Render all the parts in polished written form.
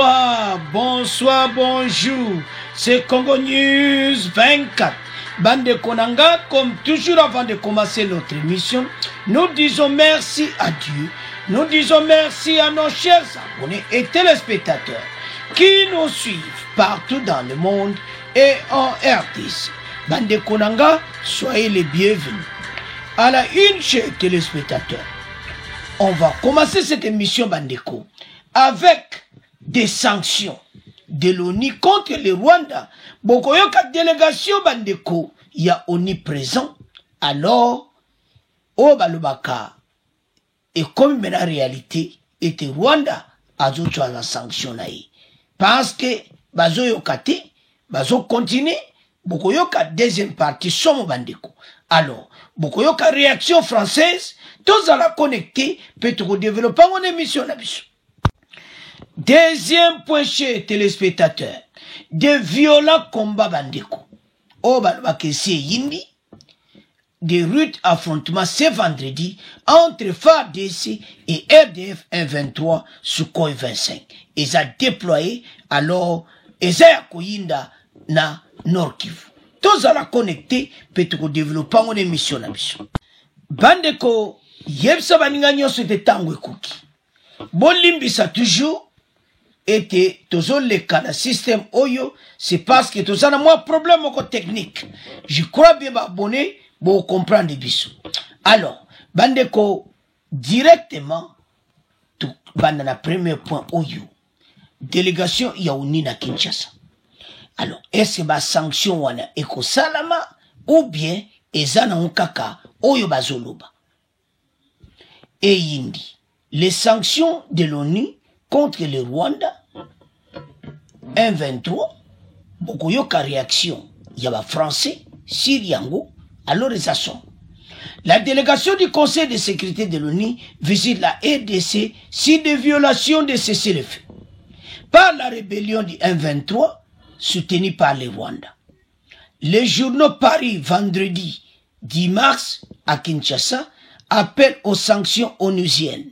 Bonsoir, bonjour. C'est Congo News 24. Bande Konanga, comme toujours avant de commencer notre émission, nous disons merci à Dieu. Nous disons merci à nos chers abonnés et téléspectateurs qui nous suivent partout dans le monde et en RDC. Bande Konanga, soyez les bienvenus. À la une, chers téléspectateurs, on va commencer cette émission Bandeko avec des sanctions de l'ONU contre le Rwanda. Bokoyoka délégation Bandeko, il y a ONU présent. Alors, au Balubaka, et comme la réalité était Rwanda, azo tu la sanction naï. Parce que, bazo yokate, bazo continue, Bokoyoka deuxième partie, somme Bandeko. Alors, Bokoyoka réaction française, tous à la connecter, peut-être développer mon émission là-dessus. Deuxième point chez téléspectateurs, de violents combats Bandeko. Au Balbakessi Yindi, des rudes affrontements ce vendredi entre FARDC et RDF 123 Sukhoi 25. Ils ont déployé alors, ils ont Koyinda na Nord Kivu. Tous à la connecter, peut-être développer mon émission là-dessus. Bandeko, yebsa baninga nyonso te tango ekoki. Bolimbisa toujours était toujours le cas dans système Oyo, c'est parce que tous a moins problème au technique. Je crois bien m'abonner pour comprendre bisous. Alors, Bandeko directement tout bandana premier point Oyo. Délégation yaouni na Kinshasa. Alors, est-ce que ba sanction wana eko salama ou bien ezana onkaka Oyo bazoloba. Et Yindi, les sanctions de l'ONU contre le Rwanda, 1-23, beaucoup de réaction, il y a des Français, Syriango, alors les sont. La délégation du Conseil de sécurité de l'ONU visite la RDC sur des violations de cessez-le-feu par la rébellion du 1-23 soutenue par le Rwanda. Les journaux Paris vendredi 10 mars à Kinshasa appellent aux sanctions onusiennes.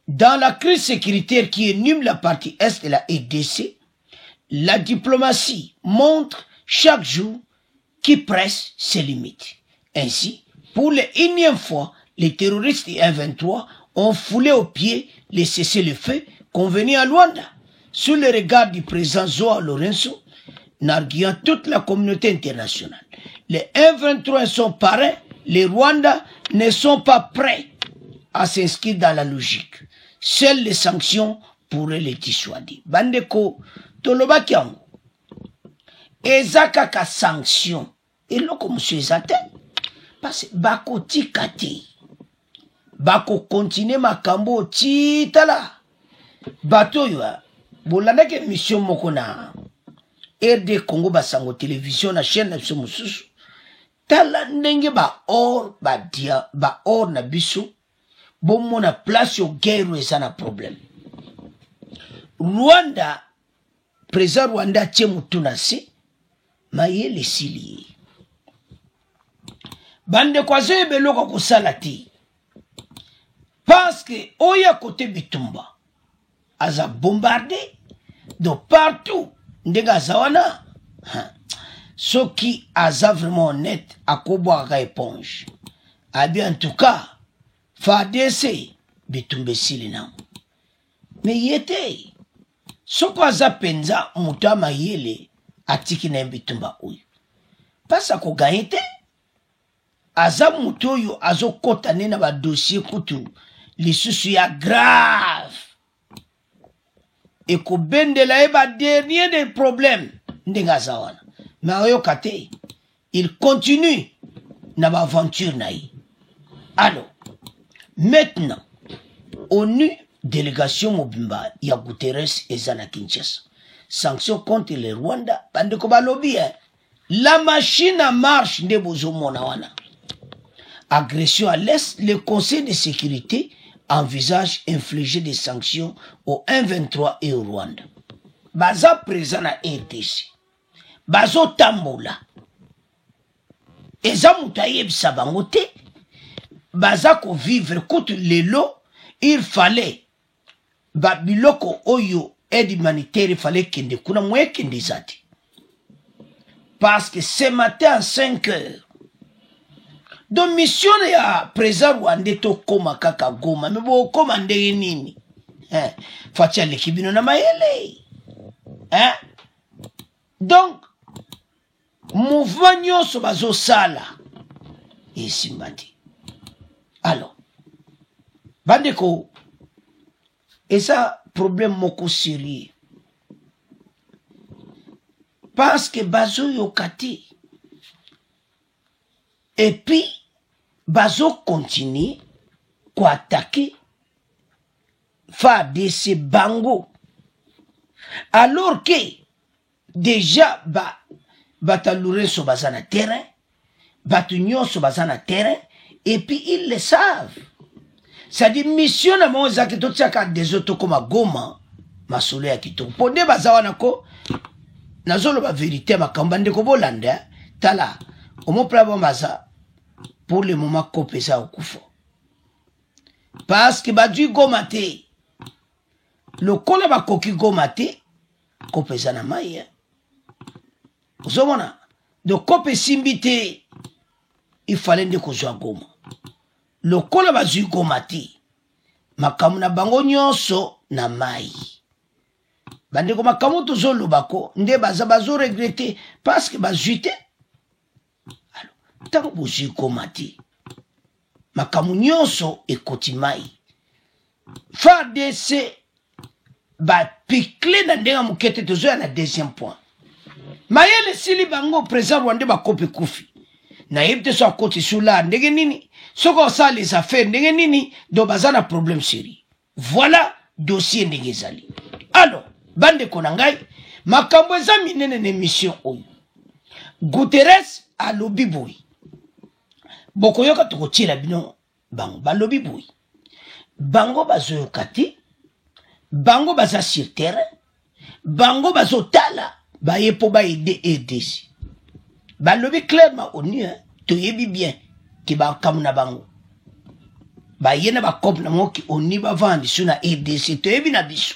Dans la crise sécuritaire qui énume la partie est de la RDC, la diplomatie montre chaque jour qui presse ses limites. Ainsi, pour la énième fois, les terroristes du 1-23 ont foulé aux pieds les cessez-le-feu convenus à Luanda, sous le regard du président Joao Lourenço, narguant toute la communauté internationale. Les 1-23 sont parrains, les Rwandais ne sont pas prêts à s'inscrire dans la logique. Seules les sanctions pourraient les dissuader. Bandeko, tolobaki yango. Ezaka ka sanction. Et là, comme monsieur Ezate, parce que bako tikate. Bako continue makambo titala. Bato yo, bolandake mission mokona. RD Congo basango télévision na chaîne na biso mususu. Tala ndenge ba or na biso. Bon mon a place au guerre et ça n'a problème. Rwanda, président Rwanda tchemutunase, maye les sili. Bande kwazo ebeloko kosalati. Parce que oya côté Bitumba, aza bombardé de partout. Ndega zawana, ce qui aza vraiment honnête à koboaka éponge. A bien en tout cas. FARDC bitumbe sili na. Mais yete. Soko aza penza mutama yele atiki na bitumba uyu. Pasa ko gaite. Aza mutoyo azo kota nena ba dossier kutu. Lisusu ya grave. Eko bendela eba dernier des problèmes. Ndenga zawana. Mais ayo kate. Il continue na ba aventure na yi. Alors. Maintenant, ONU, délégation Mobimba, ya Guterres et Zana Kinshasa. Sanctions contre le Rwanda, Bandeko balobi, la machine en marche de bozo monawana. Agression à l'Est, le Conseil de sécurité envisage infliger des sanctions au 1-23 et au Rwanda. Baza présent à RTC. Bazo tambola. Eza mutaye bisabangote. Bazako vivre contre les lots, il fallait babiloko oyo aide humanitaire, il fallait kende kuna mwe kende zati. Parce que ce matin à 5 heures, donc mission ya président Rwanda to koma kaka Goma, mais bo koma ndenge nini? Fatia lekibino na mayele. Donc, mouvement nyonso bazo sala. Ici mati. Alors, bandeko, et ça, problème moko sérieux. Parce que bazo yokati. Et puis, bazo continue kwa attaquer FARDC bango. Alors que, déjà, batalouré so bazana terrain, batunion so bazana terrain, et puis ils le savent. C'est-à-dire, mission na mo zaki to tsaka des autres comme Goma, masolo ya kitoko. Ponde bazawana ko, nazolo ba vérité makambande ko bolanda, tala, omo plabo maza, pour le moment kopesa okufo. Parce que badui Goma te, le kole ba koki Goma te, kopesa na mai. Uzomona, de kope simbite, il fallait de kozwa Goma. Le kole ba zui Goma te, makamu na bango nyonso na mai. Bandeko makamu tozo lobako, nde bazo regretter, parce que bazui te. Alors, tant que zui Goma te, makamu nyonso ekoti mai. FARDC, ba pikle na ndenga mukete tozo ya na deuxième point. Mayele sili bango président Rwanda ba kopi kufi. Na yebte so akoti sula ndenge nini. Soko sa les affaires ndenge nini do bazana problème sérieux. Voilà dossier ndenge zali. Alors, bande konangai makambo eza minene na mission oyo. Guterres a lobi boy. Boko yoka tokotila bino bango ba lobi boy. Bango bazo kati. Bango baza sur terre. Bango bazo tala. Ba yepo ba aider. Ba lobi clairement oni to yebi bien ki ba kamuna bango. Ba yena ba kop na moki oni ba vandi suna ADC to yebi na biso.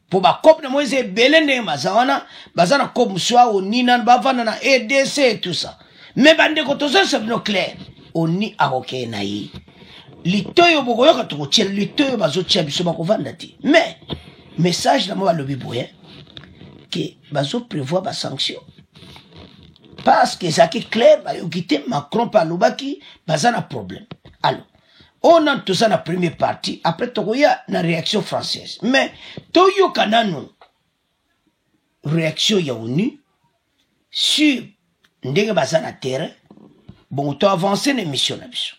Po ba kop na moise belende mazawana bazana kop muswa oni na ba vanda na ADC et tout ça. Mais bande ko to ça no clair. Oni aroke na yi. Litoyo boko yoka to tchel litoyo bazo tchia biso ba ko vanda ti. Mais message na mo ba lobi boye que bazo prévoit ba sanction. Parce que ça qui est clair, bah, Macron par l'Obaki, bah, ça a un problème. Alors, on a tout ça dans la première partie, après, il y a une réaction française. Mais, tout y a une réaction ONU sur ndenge bazana terre, bon, tu as avancé l'émission là-dessus.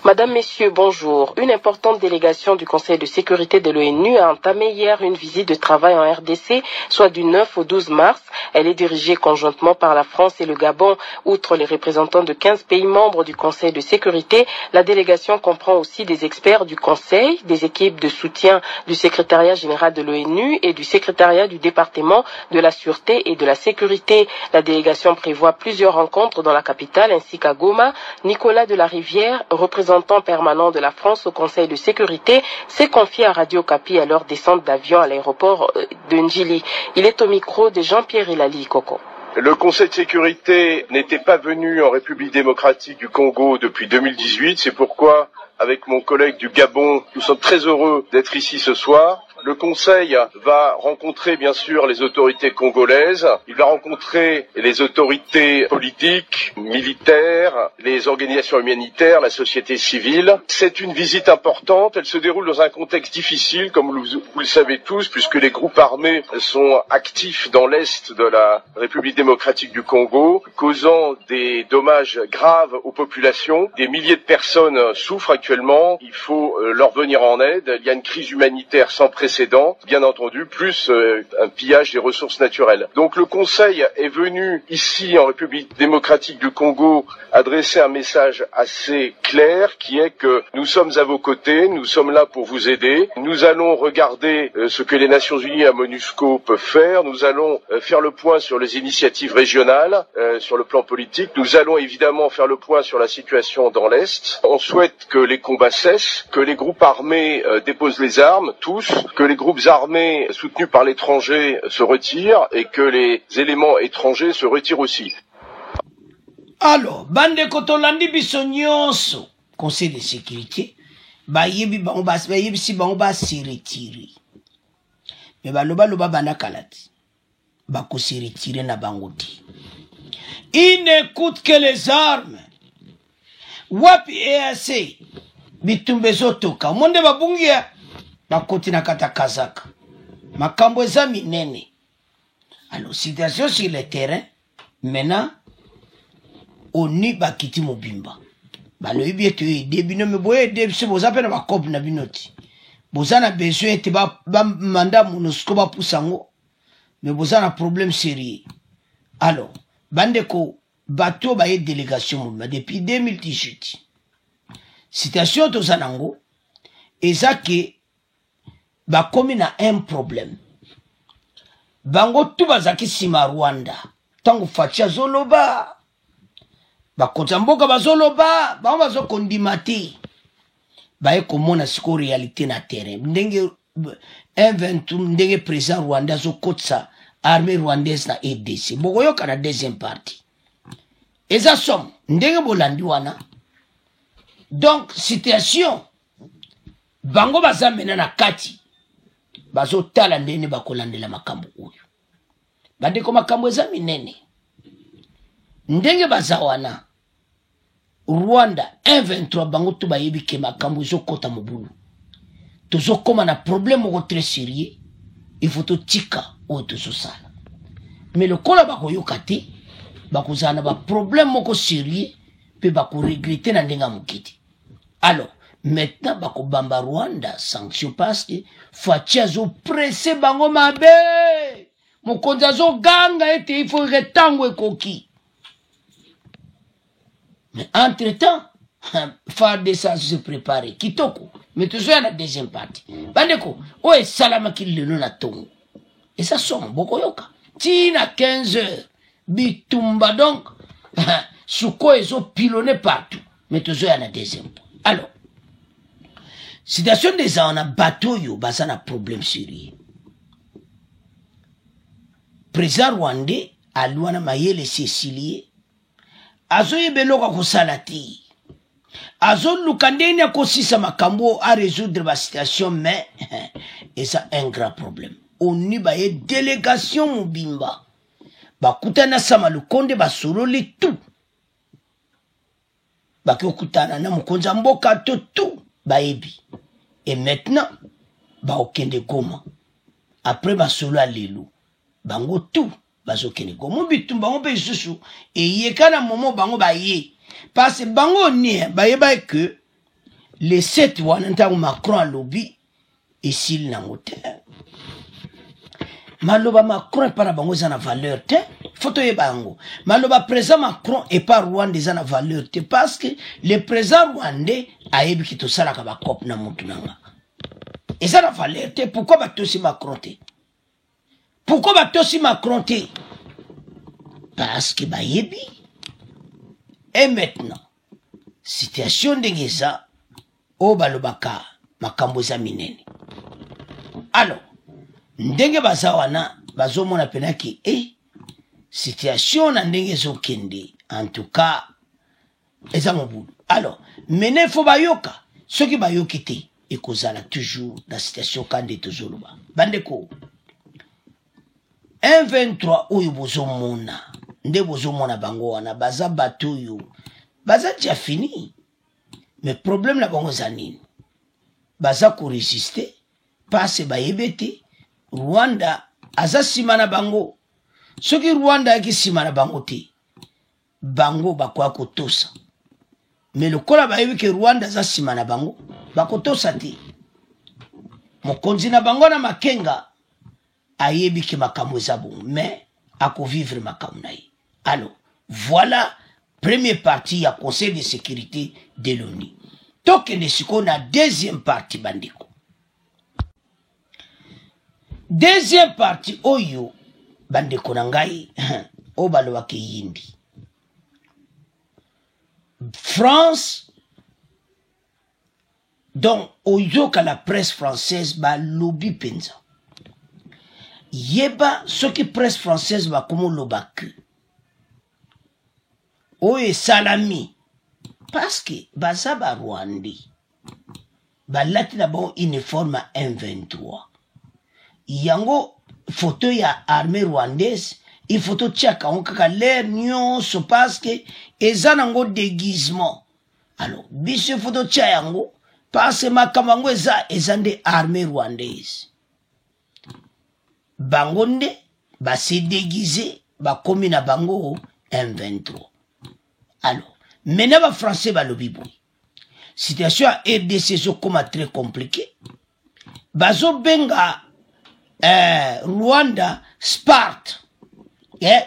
Madame, Messieurs, bonjour. Une importante délégation du Conseil de sécurité de l'ONU a entamé hier une visite de travail en RDC, soit du 9 au 12 mars. Elle est dirigée conjointement par la France et le Gabon. Outre les représentants de 15 pays membres du Conseil de sécurité, la délégation comprend aussi des experts du Conseil, des équipes de soutien du secrétariat général de l'ONU et du secrétariat du département de la sûreté et de la sécurité. La délégation prévoit plusieurs rencontres dans la capitale ainsi qu'à Goma. Nicolas de la Rivière, représentant permanent de la France au Conseil de sécurité, s'est confié à Radio Kapi à leur descente d'avion à l'aéroport de Njili. Il est au micro de Jean-Pierre Elali Koko. Le Conseil de sécurité n'était pas venu en République démocratique du Congo depuis 2018. C'est pourquoi, avec mon collègue du Gabon, nous sommes très heureux d'être ici ce soir. Le Conseil va rencontrer bien sûr les autorités congolaises, il va rencontrer les autorités politiques, militaires, les organisations humanitaires, la société civile. C'est une visite importante, elle se déroule dans un contexte difficile, comme vous le savez tous, puisque les groupes armés sont actifs dans l'est de la République démocratique du Congo, causant des dommages graves aux populations. Des milliers de personnes souffrent actuellement, il faut leur venir en aide, il y a une crise humanitaire sans précédent, bien entendu, plus un pillage des ressources naturelles. Donc le Conseil est venu ici en République démocratique du Congo adresser un message assez clair qui est que nous sommes à vos côtés, nous sommes là pour vous aider. Nous allons regarder ce que les Nations Unies et la MONUSCO peuvent faire. Nous allons faire le point sur les initiatives régionales, sur le plan politique. Nous allons évidemment faire le point sur la situation dans l'Est. On souhaite que les combats cessent, que les groupes armés déposent les armes, tous, que les groupes armés soutenus par l'étranger se retirent et que les éléments étrangers se retirent aussi. Alors, bande kotolandi biso nyonso, Conseil de sécurité, bayebi si bango ba se retirer. Mais baloba bana kalati. Bako se retirer na bangoti. Ils n'écoutent que les armes. Wapi EAC, bitumbezo toka. Monde babungia, bakoti na kata kazaka. Makambo eza minene. Alors, situation sur le terrain, maintenant, oni bakiti mobimba. Baloyebi ete ede bino me boye ede se boza pe na bakope na binoti. Boza na besoin ete ba manda MONUSCO ba pusango. Mais boza na problème sérieux. Alors, bandeko bato ba ye délégation depuis 2018. Situation to zanango eza ke ba komi na un problème. Bango tu bazaki sima Rwanda. Tango fatia zoloba bakonza mboka bazoloba bango bazokondimati baye komona siko réalité na terrain ndenge M23 ndenge président Rwanda zokotsa armée rwandaise na EDC bokoyoka na deuxième partie eza som ndenge bolandi wana. Donc situation bango bazamena na kati bazotala ndenge bakolandela makambo oyo bandeko makambo eza minene ndenge bazawana Rwanda 1-23 bango tu bayebi ke makambo ezokota mobulu tozokoma na problème moko très sérieux il faut totika oyo tozosala mais lokola bakoyoka te bakozala na baproblème moko sérieux mpe bakoregrete na ndenge ya mokiti. Alors maintenant bakobamba Rwanda sanction parce que Fachi azopresse bango mabe mokonzi azoganga ete il faut retango ekoki. Mais entre-temps, FARDC se préparer. Kitoko. Mais toujours à la deuxième partie. Bandeko, où est Salama qui le nom à Tongo? Et ça sonne, Boko Yoka. Tina 15 heures. Bitumba donc. Souko ils ont pilonné partout. Mais toujours à la deuxième. Alors, situation des gens, on a bateau yo, basan a problème sérieux. Président Rwandais, à Luana Mayele Cécilie, azo yebeloka kosala te azo luka ndeni akosisa makambo a résoudre ba situation mais eza un grand problème oni ba ye délégation mobimba bakutana sama lukonde basololi tout bakokutana na mokonza mboka to tout bayebi et maintenant ba okende Goma après basolo alelo bango tout bazokene Goma bitumba on pe susu et yekana momo bango baye parce que bango ni baye ba que les 7 wana ntango Macron a lobby et s'il na mote maloba Macron para bango za na valeur te photo ye bango maloba président Macron et pas Rwanda za na valeur te parce que le président rwandais a yebi ki to sala ka ba cop na mutu nanga et ça na valeur te pourquoi ba to si Macron te. Pourquoi batosi Macron te? Parce que bayebi. Et maintenant, situation de Geza, o balobaka makambo za minene. Alors, ndenge bazawana bazomona penaki situation na ndenge zokende en tout cas eza mobulu. Alors, mene fo bayoka, soki bayoki te ekozala toujours na situation kande tozoloba. Bandeko 1-23 oyo bozomona nde bozomona bango wana baza bato oyo baza déjà fini mais problème na bango za nini baza ko résister parce bayebete Rwanda aza sima na bango soki Rwanda yaki sima na bango te bango bakwa kotosa mais lokola bayebi ke Rwanda aza sima na bango bakotosa te mokonzi na bango na makenga ayebi ki makambo za bon mais ako vivre makambo na ye. Alors voilà première partie ya conseil de sécurité de l'ONU. Tokende siko na deuxième partie bandiko. Deuxième partie oyo bandiko na ngai o balobaki yindi. France Donc, oyoka la presse française ba lobby penza. Yeba ce qui presse française ba comme lobak. Oye salami. Parce que baza ba Rwandi. Ba latina bon uniforme M23. Yango photo ya armée rwandaise. Il faut tout checker. On kaka l'air nyonso parce que ezanango déguisement. Alors, biso photo checker yango. Parce que makamango ezande armée rwandaise. Bangonde, ba se déguisé, ba komi na bango M23. Alors, maintenant ba français ba lobi boy. Situation à RDC so comme très compliqué. Bazo benga Rwanda Sparte.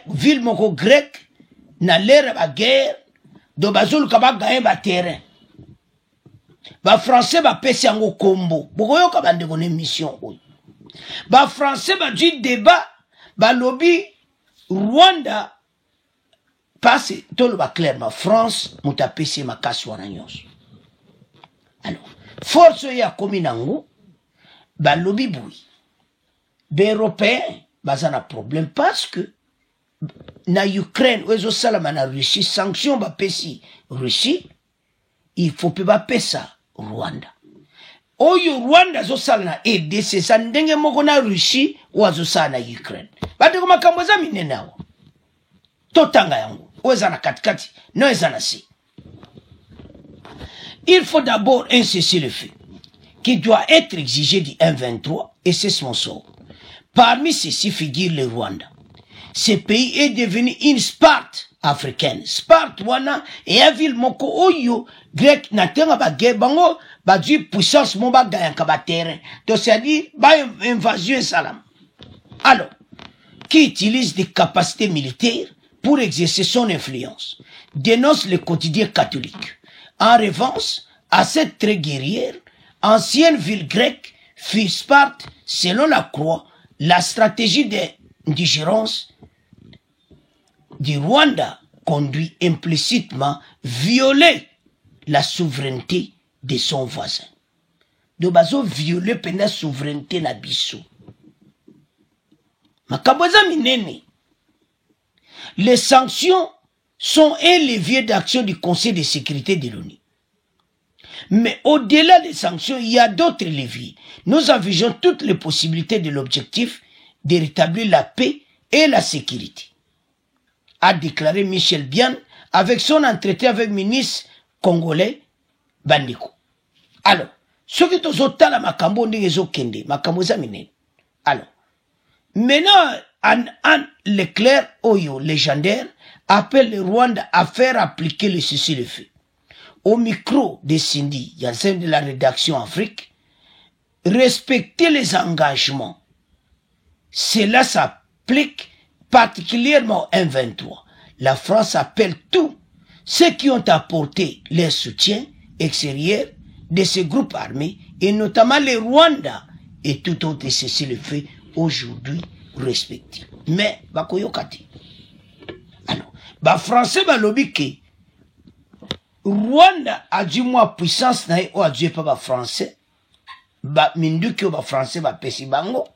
Ville moko grec na l'ère ba guerre do bazo lukaba gagne ba terrain. Ba français ba pesi yango kombo. Bokoyo ka bande kone mission oyo. Ba français ba du débat ba lobby Rwanda passe tout le ba clairement France muta pesi makasi wana nyonso. Alors force ya komi nango ba lobby boui. Ba européen baza na problème parce que na Ukraine ozo salama na Russie sanction ba pesi Russie il faut pas pesa Rwanda. Oyo Rwanda zo sala na RDC sa ndenge moko na Russie wazo sala na Ukraine. Bate koma makambo za minene awo. Totanga yango. Oza na katikati, no eza na si. Il faut d'abord un cessez-le-feu qui doit être exigé du M23 et c'est son sort. Parmi ceux-ci figure le Rwanda. Ce pays est devenu une Sparte africaine. Sparte wana et un ville moko oyo grec na tenga ba guerre bango ba du puissance mo ba gagnaka ba terrain. Donc c'est-à-dire ba invasion salam. Alors, qui utilise des capacités militaires pour exercer son influence, dénonce le quotidien catholique. En revanche, à cette très guerrière, ancienne ville grecque, fut Sparte, selon la croix, la stratégie d'indigérence du Rwanda conduit implicitement violer la souveraineté de son voisin. De bazo violer pendant la souveraineté na biso. Makaboza minene. Les sanctions sont un levier d'action du Conseil de sécurité de l'ONU. Mais au-delà des sanctions, il y a d'autres leviers. Nous envisageons toutes les possibilités de l'objectif de rétablir la paix et la sécurité, a déclaré Michel Bian avec son entretien avec le ministre congolais Bandeko. Alors, ce qui est au la makambo n'est kende, makambo zamine. Alors, maintenant, Anne Leclerc Oyo, légendaire, appelle le Rwanda à faire appliquer le cessez-le-feu. Au micro de Cindy, il y a celle de la rédaction Afrique, respecter les engagements. Cela s'applique particulièrement en 23. La France appelle tous ceux qui ont apporté leur soutien extérieur de ces groupes armés, et notamment les Rwandais, et tout autre cessez-le-feu aujourd'hui respecté. Mais, bakoyokati. Alors, ba français ba lobby ke Rwanda a du moins puissance na o a du pas ba français. Ba mindu ke ba français ba pesi bango.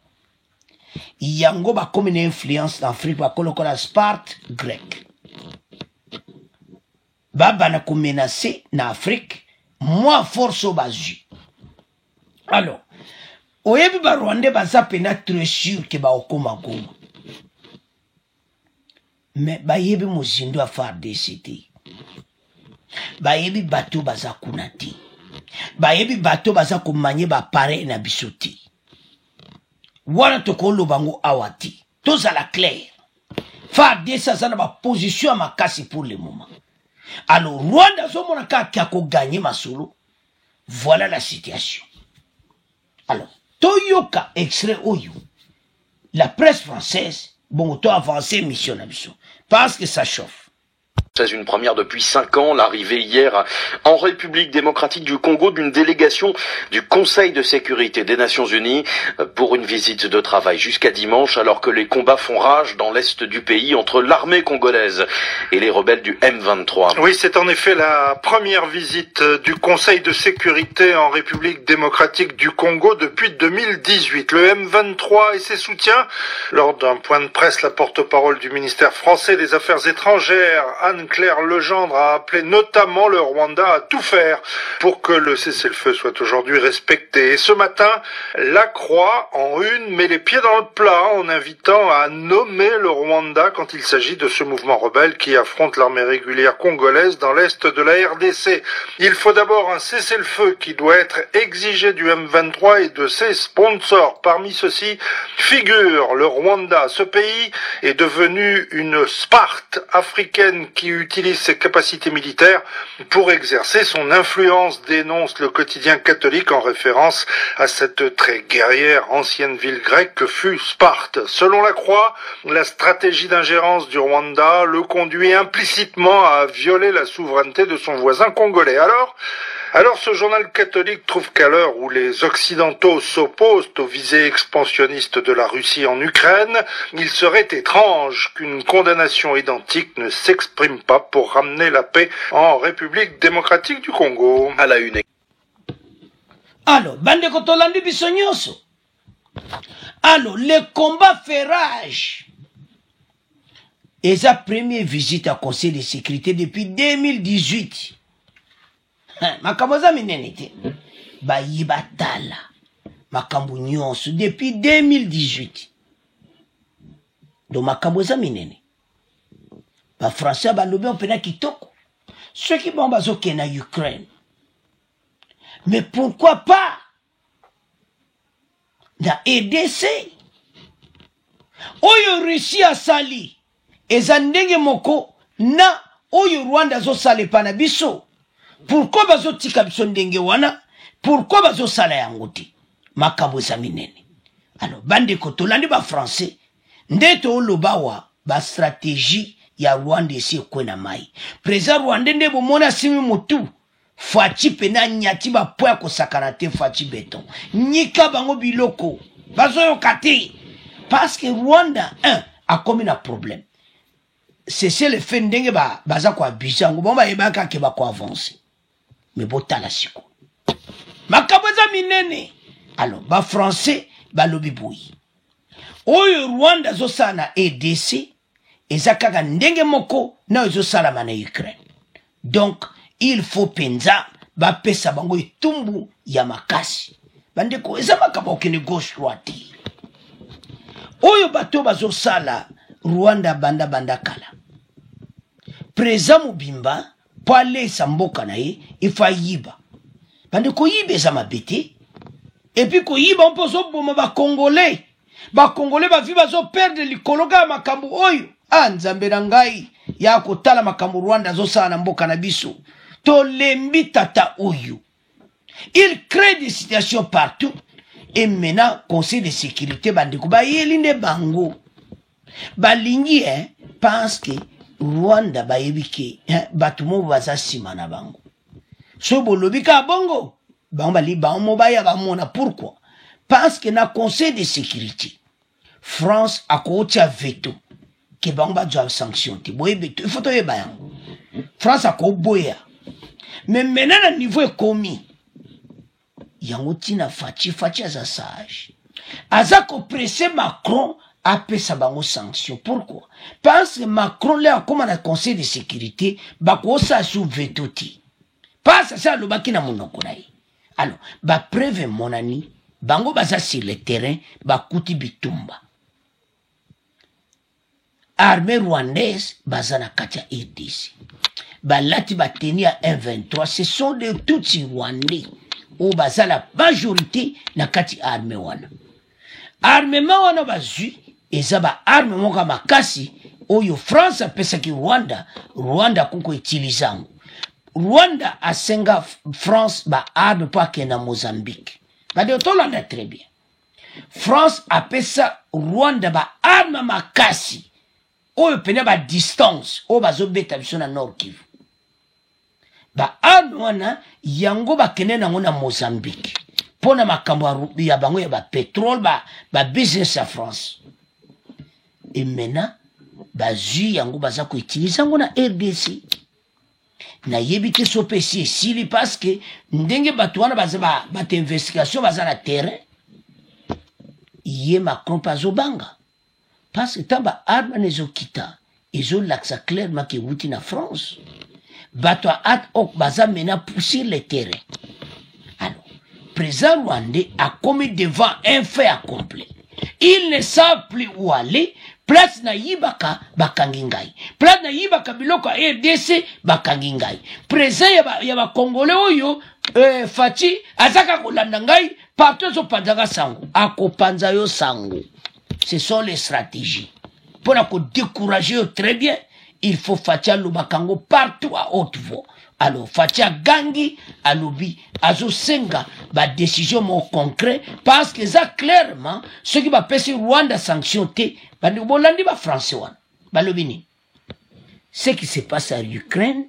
Yango ba comme une influence en Afrique ba koloko la Sparte grec. Ba bana ko menacer na Afrique, moi force au bazu. Alors, oyebi ba Rwanda baza pena très sûr que ba okoma goma. Mais ba yebi mozindo a faire des cités. Ba yebi bateau baza kunati. Ba yebi bateau baza komanye ba pare na bisoti. Wana tokolo bango awati. Tous à la claire. Faire des ça na ba position à ma casse pour le moment. Alors Rwanda zomona ka ko gagner masolo. Voilà la situation. Alors, Toyoka extrait Oyo. La presse française, bon, auto avancé mission à mission. Parce que ça chauffe. C'est une première depuis 5 ans, l'arrivée hier en République démocratique du Congo d'une délégation du Conseil de sécurité des Nations Unies pour une visite de travail jusqu'à dimanche, alors que les combats font rage dans l'est du pays entre l'armée congolaise et les rebelles du M23. Oui, c'est en effet la première visite du Conseil de sécurité en République démocratique du Congo depuis 2018. Le M23 et ses soutiens, lors d'un point de presse, la porte-parole du ministère français des Affaires étrangères, Anne-Claire Legendre, a appelé notamment le Rwanda à tout faire pour que le cessez-le-feu soit aujourd'hui respecté. Et ce matin, la Croix en une met les pieds dans le plat en invitant à nommer le Rwanda quand il s'agit de ce mouvement rebelle qui affronte l'armée régulière congolaise dans l'est de la RDC. Il faut d'abord un cessez-le-feu qui doit être exigé du M23 et de ses sponsors. Parmi ceux-ci figure le Rwanda. Ce pays est devenu une Sparte africaine qui utilise ses capacités militaires pour exercer son influence, dénonce le quotidien catholique en référence à cette très guerrière ancienne ville grecque que fut Sparte. Selon la Croix, la stratégie d'ingérence du Rwanda le conduit implicitement à violer la souveraineté de son voisin congolais. Alors ce journal catholique trouve qu'à l'heure où les Occidentaux s'opposent aux visées expansionnistes de la Russie en Ukraine, il serait étrange qu'une condamnation identique ne s'exprime pas pour ramener la paix en République démocratique du Congo. À la une. Alors, bandeko tolandi biso nyonso. Alors, le combat fait rage. Et sa première visite au Conseil de sécurité depuis 2018. Makambo za minene te. Ba yibatala. Makambo nyonso depuis 2018. Donc makambo za minene. Ba français ba lobi on pena kitoko. Ceux qui vont bazoke na Ukraine. Mais pourquoi pas na EDC? Oyo Russie a sali. Eza ndenge moko na oyo Rwanda zo sale pana biso. Pourquoi bazo tika biso ndenge wana? Pourquoi bazo sala yango te? Makambo za minene. Alors bande ko tolandi ba français ndeto olobawa ba stratégie ya Rwanda esi kwena mai. Président Rwanda ndebo mona simi mutu. Fachi pena nyati ba poya ko sakanate fachi beton. Nika bango biloko. Bazo yo kate. Parce que Rwanda a comme un problème. C'est le fait ndenge baza ko abisa ngo bomba yebaka ke ba ko avancer. Mais botala siko. Makaboza minene. Alors ba français ba lobiboui. Oyo Rwanda zo sana EDC ezakaka ndenge moko na zo sala mana Ukraine. Donc il faut penza ba pesa bango itumbu ya makasi. Bandeko eza makabo kene gauche droite. Oyo bato bazo sala Rwanda banda kala. Preza Mubimba pale samboka na ye ifa yiba. Bandeko yibe za mabete. Et puis ko yiba on poso boma ba Congolais. Ba Congolais ba vi bazo perdre likologa makambu oyo. Nzambe na ngai ya kotala makambu Rwanda zo sala mboka na biso. To lembi tata oyo. Il crée des situations partout. Et maintenant, Conseil de sécurité, bandeko, ba yelinde bango. Ba lingi, pense que Rwanda ba yebike, batumo baza sima na bango. So bolobika bongo, bango bali ba mobaya ba mona. Pourquoi? Parce que na Conseil de sécurité, France a kotia veto. Que bango ba doit sanctionner. Boye veto, il faut to yeba yango. France a ko boya. Mais maintenant, le niveau est commis. Yango tina fachi aza sage. Aza ko pressé Macron a payé sa bango sanction. Pourquoi? Parce que Macron là comme un conseil de sécurité ba ko sa sous vetoti. Pas ça le baki na monoko na ye. Alors, ba preuve monani bango baza sur le terrain ba kuti bitumba. Armée rwandaise baza na katia RDC. Balati bateni à 1-23, ce sont de Tutsi Rwandais. Ou baza la majorité na kati armée wana. Armement wana bazui, eza ba arme moka makasi, oyo France pesa ki Rwanda kuko utilizango. Rwanda asenga France ba arme pa ke na Mozambique. Ba de tolanda très bien. France a pesa Rwanda ba arme makasi. oyo pene ba distance oyo bazobeta biso na Nord Kivu ba arme wana yango bakende nango na Mozambique pona makambo ya bango ya ba pétrole ba business ya France et maintenant bazui yango baza ko utiliser yango na RDC na yebite sope si esili parce que ndenge bato wana baza ba investigation baza na terrain ye Macron pazobanga parce que tamba arme nezokita ezolakisa clairement que wuti na France bato at ok baza mena pousser le terrain. Alors président rwandais a commis devant un fait accompli. Ils ne savent plus où aller. Place na yibaka bakangingai, place na yibaka biloko RDC bakangingai. Président yaba Congolais oyo Fachi azaka kolanda ngai partout zo panzaka sango akopanza yo sango. Ce sont les stratégies. Pour la décourager très bien, il faut Fatia Lubakango partout à haute voix. Alors Fatia Gangi alobi azo senga ba décision mon concret parce que ça clairement ce qui va passer Rwanda sanctionné ba bolandi ba français wan balobini. Ce qui se passe en Ukraine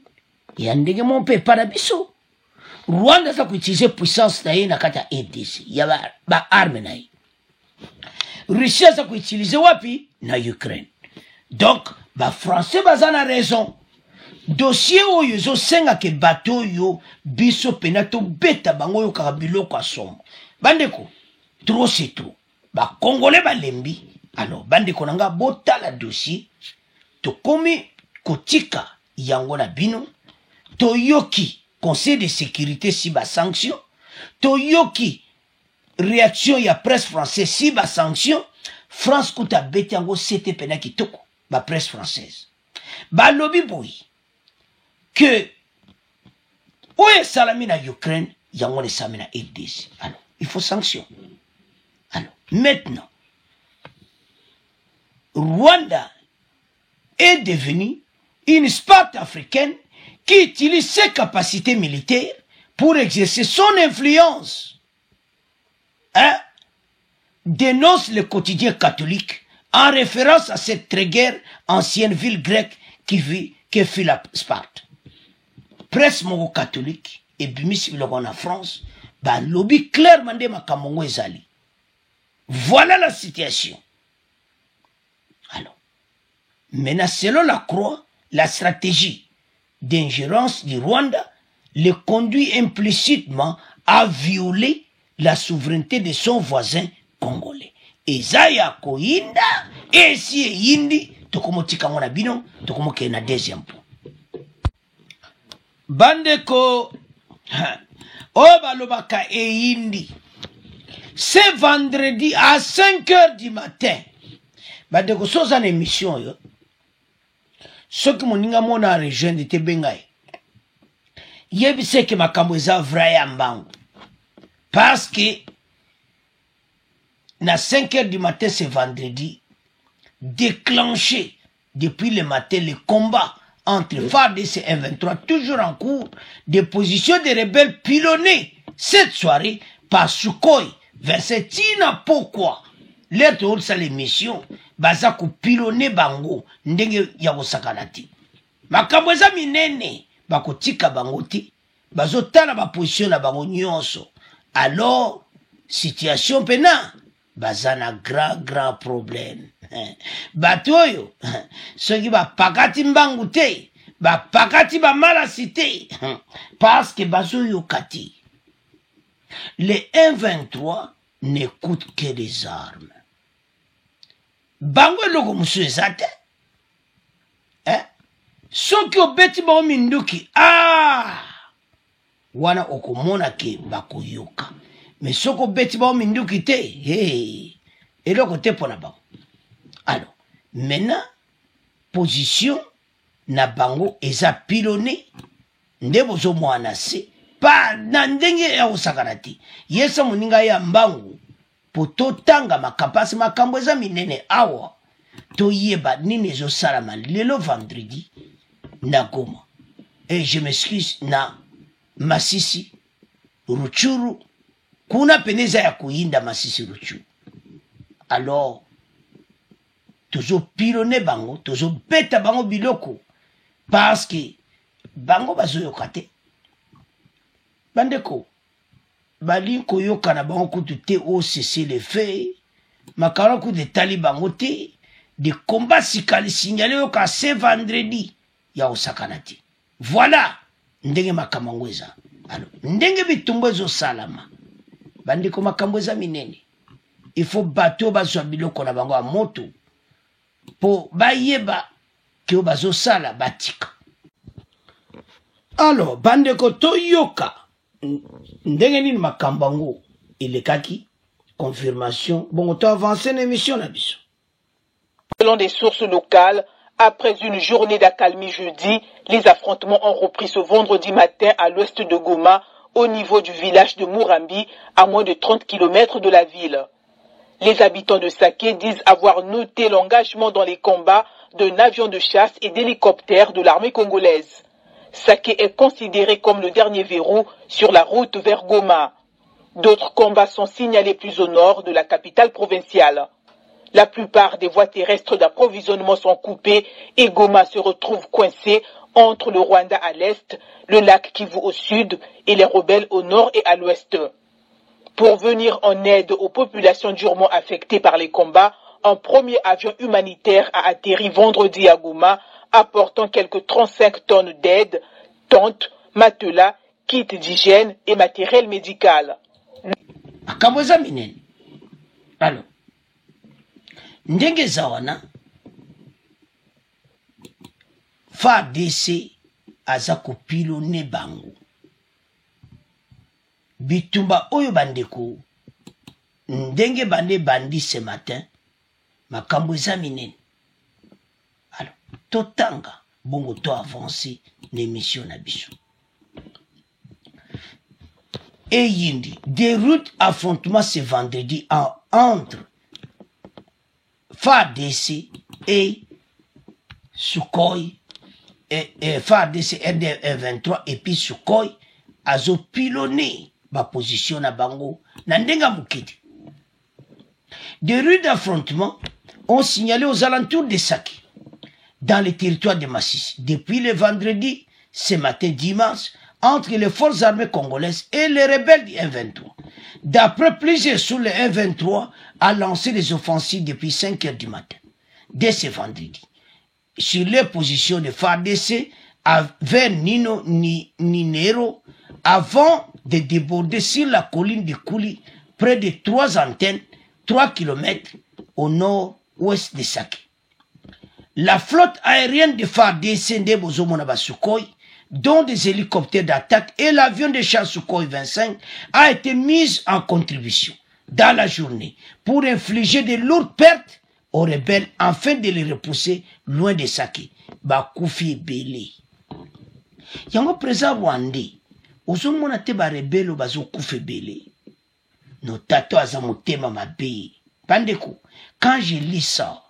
et en ndenge mon pe parabiso. Rwanda ça utiliser puissance na na kata RDC. Ya ba arme na yi. Russie ça utiliser wapi na Ukraine. Donc ba français bazana raison. Dossier oyo zo senga ke bateau yo biso penato beta bango yo kabilo kwa somo. Bandeko trop c'est trop. Ba congolais ba lembi. Alors bandeko nanga bota la dossier to komi kotika yango na bino to yoki conseil de sécurité si ba sanction to yoki réaction ya presse française si ba sanction France kuta beta yango c'était pena kitoko ba presse française. Ba lobby boy que où est salami na Ukraine yango ne sami na RDC. Alors il faut sanction. Alors maintenant Rwanda est devenu une Sparte africaine qui utilise ses capacités militaires pour exercer son influence. Hein? Dénonce le quotidien catholique en référence à cette très guerre ancienne ville grecque qui fut la Sparte. Presse mongo catholique et bimis en France, bah lobby clairement de makamongo ezali. Voilà la situation. Alors, maintenant selon la Croix, la stratégie d'ingérence du Rwanda le conduit implicitement à violer la souveraineté de son voisin congolais. Ezaya koinda, et si yindi, tokomotika mona bino, tokomoke na deuxième point. Bandeko, Obalobaka et yindi, c'est vendredi à 5h du matin. Bandeko, sans une émission, yo. Ce que mon ninga mona rejoindre te bengai. Yebise que ma kamboza vrai ambango. Parce que, na 5h du matin, c'est vendredi, déclenché depuis le matin le combat entre FARDC et M23, toujours en cours, des positions des rebelles pilonnées cette soirée par Sukhoi, verset Tina pourquoi. L'aide de sa l'émission, bazaku pilonné bango, ndenge yako sakanati. Makabweza minene, bako tika bangoti, bazotala ba position na bango nyonso. Alors, situation pena, bazana grand problème. Batoyo, ceux qui va pakati mbangu te, ba pakati ba malasite, parce que bazoyo kati. Les M23 n'écoutent que des armes. Bango loko monsieur zate, ceux qui ont bêti ba minduki, wana okomona ke bakoyoka. Mais ceux qui ont bêti ba minduki te, hey, et le côté pour la banque. Alors, maintenant, position, na bango, eza pilonné, ndebozo mwanase, pa nandenge ya osakarati. Yesa muninga ya mbangu, poto tanga makapasi makambo eza minene awa, to yeba nini zo salama, lelo vendredi, na Goma. Et je m'excuse, na Masisi, Ruchuru, kuna peneza ya kuinda Masisi Ruchuru. Alors, tozo pilone bango, tozo beta bango biloko. Parce que bango bazo yokate. Bandeko, bali koyoka na bango kutu te o cesser les faits. Makara ku de talibango te. De combat sikali signalé yoka ce vendredi. Ya osakanati. Voilà. Ndenge makamangweza. Alors, ndenge bitumbo zo salama. Bandeko makambweza minene. Il faut bateau bazwa biloko na bango a moto. Po bayeba ke bazo sala batika. Alors, bandeko toyoka. Ndenge nini makambango ilekaki confirmation. Bon, on t'a avancé l'émission na biso. Selon des sources locales, après une journée d'accalmie jeudi, les affrontements ont repris ce vendredi matin à l'ouest de Goma, au niveau du village de Murambi, à moins de 30 km de la ville. Les habitants de Saké disent avoir noté l'engagement dans les combats d'un avion de chasse et d'hélicoptères de l'armée congolaise. Saké est considéré comme le dernier verrou sur la route vers Goma. D'autres combats sont signalés plus au nord de la capitale provinciale. La plupart des voies terrestres d'approvisionnement sont coupées et Goma se retrouve coincé entre le Rwanda à l'est, le lac Kivu au sud et les rebelles au nord et à l'ouest. Pour venir en aide aux populations durement affectées par les combats, un premier avion humanitaire a atterri vendredi à Goma, apportant quelques 35 tonnes d'aide, tentes, matelas, kits d'hygiène et matériel médical. Alors, ndenge zawana FARDC aza kopilone bango bitumba oyo bandeko ndenge bande bandi ce matin makambo eza minene. Alors totanga bongo to avancer l'émission na biso et yindi des routes affrontements ce vendredi entre FARDC et Sukhoi et FARDC RD23 et puis Sukhoi azo pilonné ma position na bango na ndenga mukiti. Des rues d'affrontement ont signalé aux alentours de Saké dans les territoires de Masisi depuis le vendredi ce matin dimanche entre les forces armées congolaises et les rebelles du M23. D'après plusieurs sources, le M23 a lancé des offensives depuis 5 heures du matin, dès ce vendredi, sur les positions de FARDC vers Ninero, avant de déborder sur la colline de Kouli, près de 3 antennes, 3 km au nord-ouest de Saké. La flotte aérienne de FARDC Ndebozomona Sukhoi, dont des hélicoptères d'attaque et l'avion de chasse Sukhoi 25, a été mise en contribution dans la journée pour infliger de lourdes pertes aux rebelles afin de les repousser loin de Saké. Bakoufi Belé. Yango présent Rwandais, ozomona te ba rebelle bazo koufi Belé. No tato azamotema mabe. Pandeko, quand je lis ça,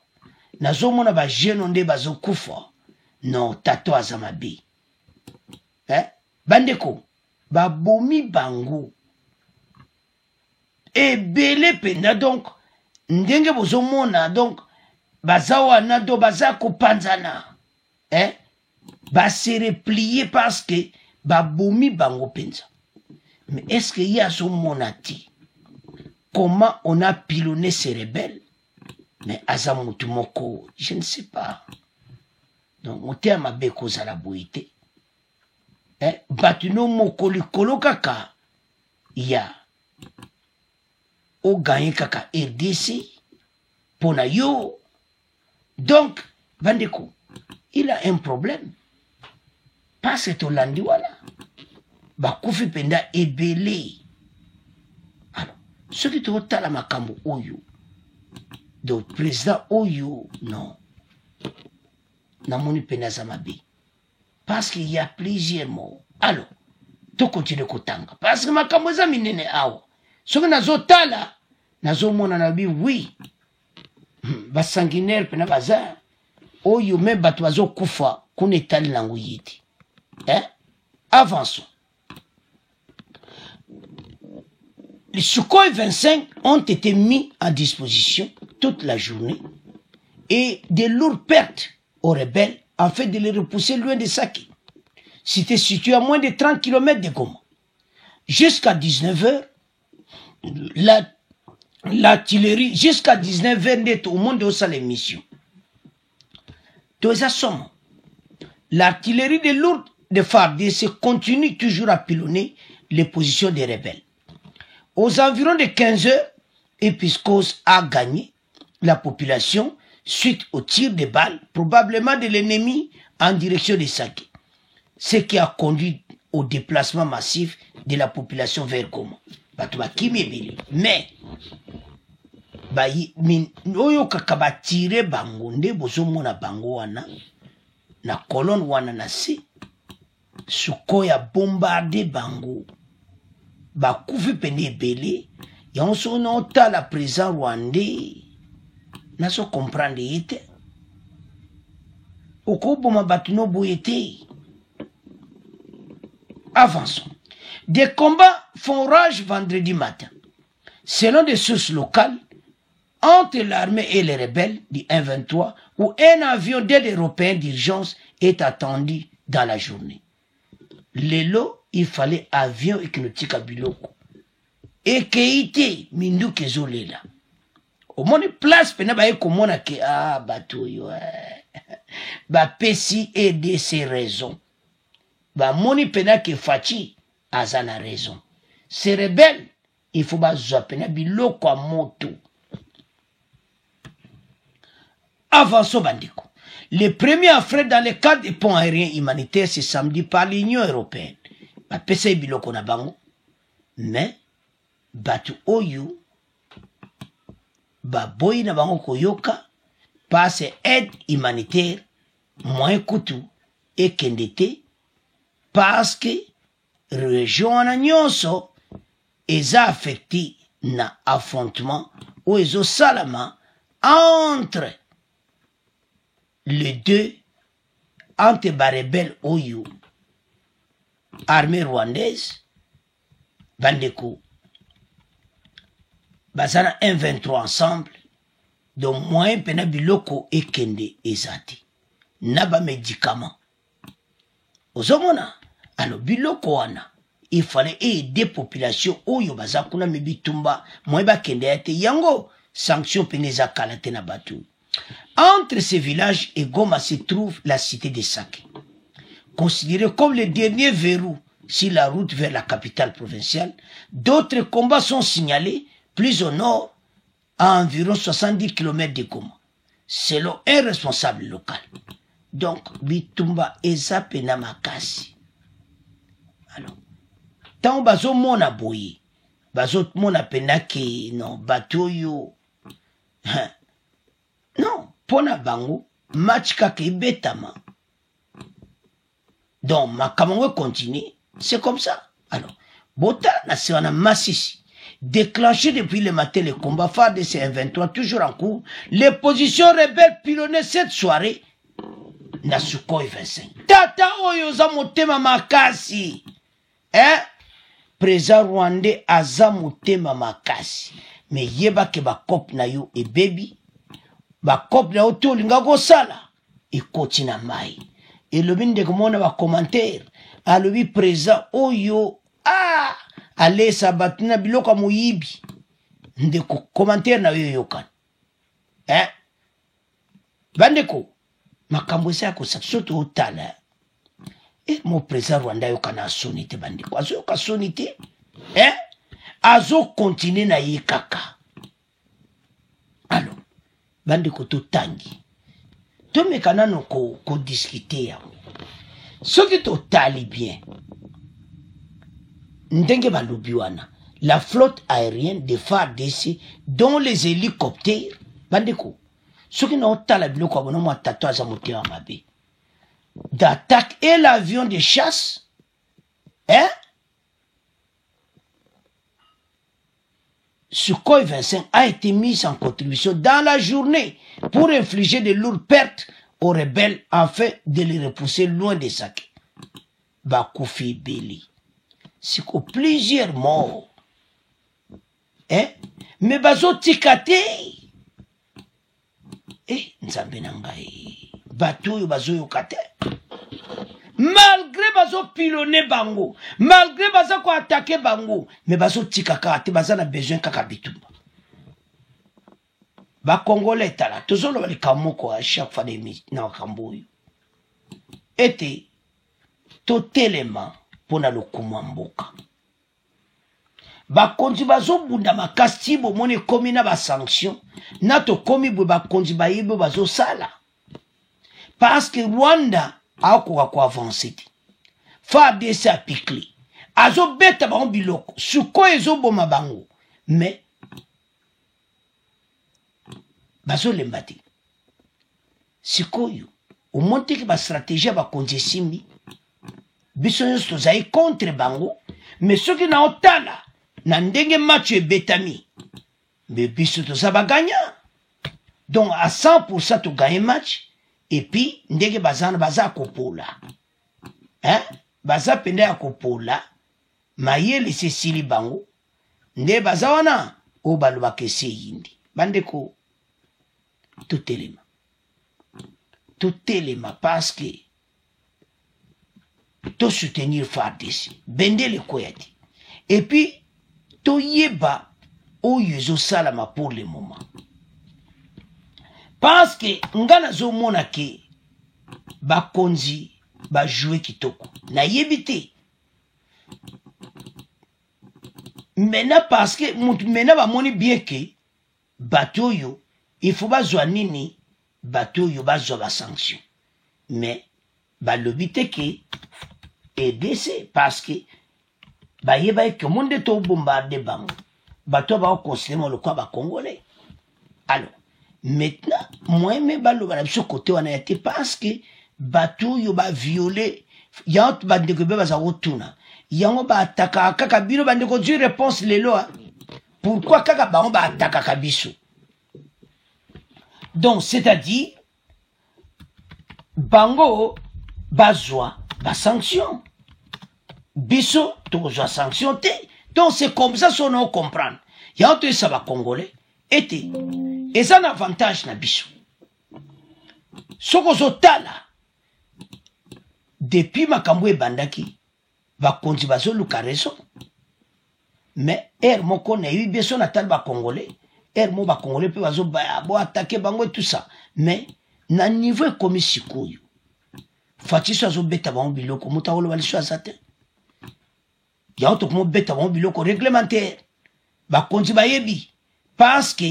nazomona ba jeune onde bazo koufa. No tato azamabe. Bandeko, ba bomi bango. Et belé pena donc, ndenge bozomona donc, bazawa nado bazako panzana. Ba se replier parce que ba bomi bango penza. Mais est-ce qu'il y a son monati? Comment on a pilonné ces rebelles? Mais Azamutumoko, je ne sais pas. Donc, on t'a ma beko zalaboïté. Batuno mokoli kolokaka. Ya. O gagné kaka RDC. Pona yo. Donc, Bandeko, il a un problème. Parce que Tolandi wala. Bakoufi penda ebele. Alors, ce qui te retale à Makambo Oyo. Donc, président Oyo, non. Namoni penda zamabe. Parce qu'il y a plusieurs mots. Alors, tu continues kotanga. Parce que Makambo zaminene awa. Ce que nazo tala, nazo mona nabi, oui. Basanguinaire pena baza. Oyo me batu bazo kufa kune tali nangu yiti. Avançons. Les Sukhoi 25 ont été mis à disposition toute la journée et de lourdes pertes aux rebelles afin de les repousser loin de Sake. C'était situé à moins de 30 km de Goma. Jusqu'à 19h, l'artillerie, jusqu'à 19h net au monde de la mission. L'artillerie de lourdes de FARDC continue toujours à pilonner les positions des rebelles. Aux environs de 15 heures, Episcos a gagné la population suite au tir de balles, probablement de l'ennemi en direction de Sake, ce qui a conduit au déplacement massif de la population vers Goma. Mais, oyo kaka tire bango nde bozomona bango wana na colonne wana na se sukoya bombarde bango bakufi pene ebele yango so na otala président rwandais naso comprendre ete okoboma bato no boye te. Avançons. Des combats font rage vendredi matin, selon des sources locales, entre l'armée et les rebelles du M23, où un avion d'aide européen d'urgence est attendu dans la journée. Lelo, il fallait avion et knotika biloko. Et keite mindu kezolela. Au moins place pena ba ekomona ke bato yo. Ba pesi et de ses raisons. Ba moni pena ke fachi azana raison. Ces rebelles, il faut ba pena biloko a moto. Avançons, Bandiko. Le premier affrète dans le cadre des ponts aériens humanitaires ce samedi par l'Union européenne. Ba pesa biloko na bango. Mais, batu oyu, ba boy na bango koyoka, passe aide humanitaire, moins kutu, et kendete, parce que région na nyonso, eza affecté na affrontement, ou ezo salama, entre les deux, entre Barebel Oyu, armée rwandaise, Bandeko, Bazana 1-23 ensemble, donc moyen pena biloko et kende ezati. Naba médicament. Ozomona, alors biloko wana, il fallait aider population Oyo bazakuna mebitumba, moyen ba kende ate yango, sanction peneza kalate na batu. Entre ces villages et Goma se trouve la cité de Sake, considérée comme le dernier verrou sur la route vers la capitale provinciale. D'autres combats sont signalés plus au nord, à environ 70 km de Goma, selon un responsable local. Donc, Bitumba ezapena makasi. Alors, tant bazo mona boye, bazo mona pena ke non batoyo. Non, pona bango, match kake betama. Donc, ma kamango continue, c'est comme ça. Alors, Bota na sewana massisi. Déclenché depuis le matin les combats phares de ces M23 toujours en cours, les positions rebelles pilonnées cette soirée na Sukhoi 25. Tata oyo motema makasi. Président rwandais aza motema makasi. Mais yeba ke bakop na yo e baby. Bakop na yo to linga go sala. E koti na mai. Et le bin de komona ba commentaire. A le président oyo ale sabatina biloko muyibi. Ndeko commentaire na yo yokan. Bandeko. Makambo yako soto otala. Mon président Rwanda yokana sonite bandeko. Azo yoka sonite. Azo continue na yekaka. Alors, bandeko to tangi. To mekana no ko discuter ya. Soki to tali bien. Ndenge balubiwana. La flotte aérienne des FARDC dont les hélicoptères bandeko. Ce qui n'ont pas la biloko abono mo tatouage à moté en mabe. D'attaque et l'avion de chasse. Sukhoi 25 a été mis en contribution dans la journée pour infliger de lourdes pertes aux rebelles afin de les repousser loin des sacs. Bakufi Beli. C'est que plusieurs morts. Mais bazo tikate. nzambe na ngai bato oyo bazoyoka te malgré bazo pilone bango malgré baza ko attaquer bango mais bazo tika kaka te baza na besoin kaka bitumba ba congolais tala tozoloba likamoko à chaque fois na makambo oyo ete totelema mpona lokumu ya mboka bakonzi bazobunda makasi bomoni ekomi na basanction na tokomi bwe bakonzi bayebi bazosala parce que Rwanda akoka koavanse te FARDC apikle azobeta bango biloko sukoyo ezoboma bango mais bazolemba te sikoyo omoni teke bastratégie ya bakonzi esimbi biso nyonso tozali contre bango mais soki na otala na ndenge match ebetami mais biso toza baganya donc à 100% togagne match et puis ndenge baza kopola baza penda ya kopola mayele esili bango nde baza wana oyo balobaka ese yindi bandeko totelema parce que to soutenir FARDC bendele koya te et puis toyeba oyo ezosalama pour le moment parce que nga nazomona ke bakonzi bajoue kitoko nayebi te maintenant parce que maintenant bamoni bien ke bato oyo il faut bazwa nini bato oyo bazwa basanction mais balobi te ke EDC parce que bayeba ke monde to bombarder bango bato ba considérer le quoi ba congolais alors maintenant moi me baloba na biso côté wana été parce que bato yo ba violer ya bande ko be baza otuna yango ba ataka kaka bino bande ko dire réponse lelo pourquoi kaka ba on ba ataka kabiso donc c'est-à-dire bango bazwa ba sanction biso tozwa sanction te donc c'est comme ça son on comprendre ya to ça va congolais était et ça un avantage na biso soko zotala depuis makambo ebandaki bakonzi bazoluka raison mais moko na yebi biso na tala ba congolais mo ba congolais pe bazo bo attaquer bango et tout ça mais na niveau comme sikoyo fatiso azobeta bango biloko mutawolo balisho azate ya to ko beta bango biloko réglementaire bakonzi bayebi parce que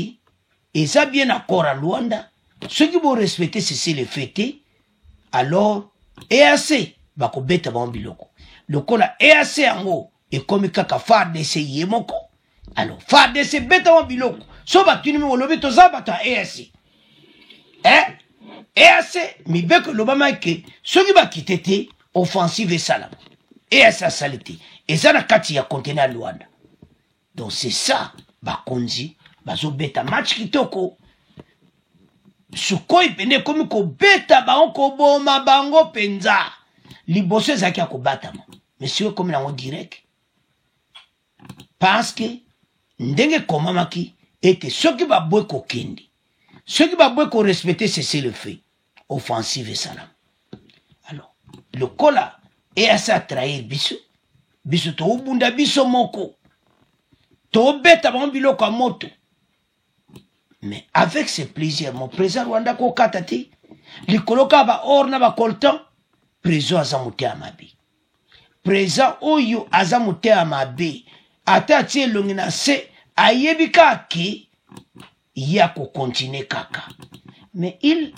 et ça bien accord à Luanda ceux qui vont respecter c'est les fêter alors EAC bako beta bango biloko lokola EAC yango et comme kaka FARDC yemoko alors FARDC beta bango biloko so batuni mo lobi to zabata EAC EAC mi beko lobama ke ceux qui va quitter offensive et salam EAC salité et ça na kati ya conteneur Luanda donc c'est ça bakonzi bazo beta match kitoko sukoi pende komi ko beta bango ko boma bango penza liboso ezaki ya kobatama monsieur komi nango direct parce que ndenge komamaki ete soki babwe kokende soki babwe ko respecter cesser le fait offensive et salam alors le kola et à ça trahir biso to bunda biso moko to beta bango biloko moto mais avec ce plaisir mon président Rwanda ko katati likoloka ba or na ba coltan président azamuté amabi président oyo azamuté amabi atati elongina se ayebika ki ya ko continuer kaka mais il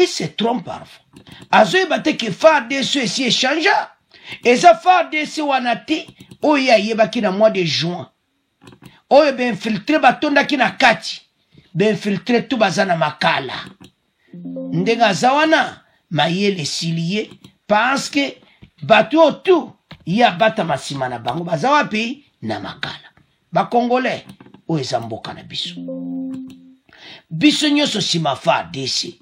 se trompe parfois azoyebate ke FARDC esi échangea et ça FARDC wanati oyo ayebaki na mois de juin oyo ben filtré batondaki na kati ben filtré tout bazana makala ndenga zawana mayele silié parce que bato tout ya bata masima na bango bazawapi na makala ba congolais o ezamboka na biso nyonso sima FARDC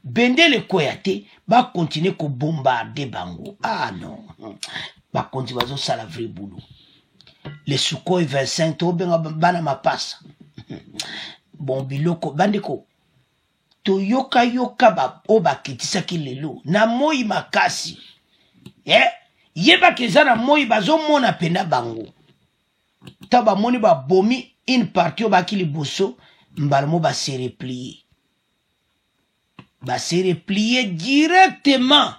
bendele koyate ba continuer ko bombarder bango non ba continuer bazo sala vrai boulot les Sukhoi 25 to benga bana mapasa bon biloko bandeko toyoka yoka ba oba kitisaki lelo na moi makasi yeba keza na moi bazomona pena bango ta bamoni babomi une partie oyo baki liboso mbala mo base replier directement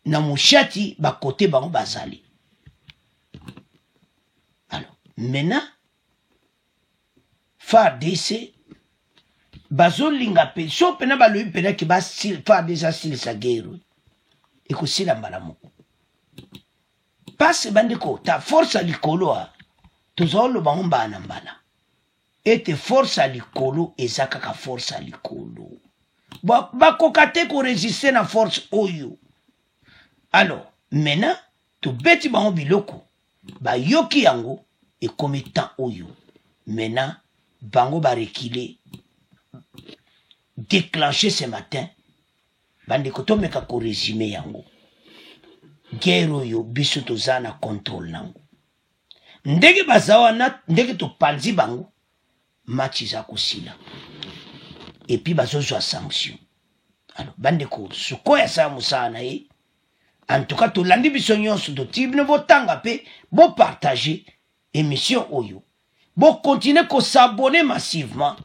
na mushati bakote bango bazali. Alors maintenant FARDC bazolinga pe so pena balobi pena ki FARDC asilisa guerre ekosila mbala moko pase bandeko ta force a likolo tozoloba mbana mbala ete force a likolo eza kaka force a likolo bakoka te koresiste na force oyo. Alors maintenant tobeti bango biloko bayoki yango ekomi temps oyo maintenant bango barekile déclenché ce matin bandeko tomeka koresume yango guerre oyo biso toza na contrôle nango ndenge baza wana ndenge topanzi bango match za kosila epuis bazozwa sanction. Alors bandeko sukoya sa mosala na ye en tout cas tolandi biso nyonso totibine botanga pe bopartage émission oyo bokontinue kosabone massivement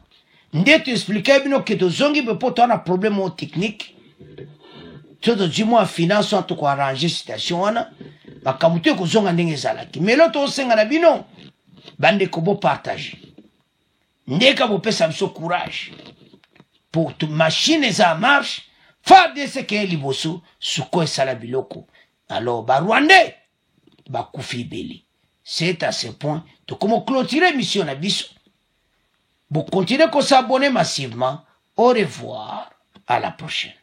nde toexplike bino ke tozongi be po toana problème o technique so tozwi mwa finance wana tokoarrange situation wana makambo to ekozonga ndenge ezalaki melo tosenga na bino bandeko bopartage ndeka bopesa biso courage pour machine eza marche FARDC ke liboso suko esala biloko. Alors Rwandais bakufi ebele. C'est à ce point to comment clôturer mission na biso. Vous continuez à s'abonner massivement. Au revoir, à la prochaine.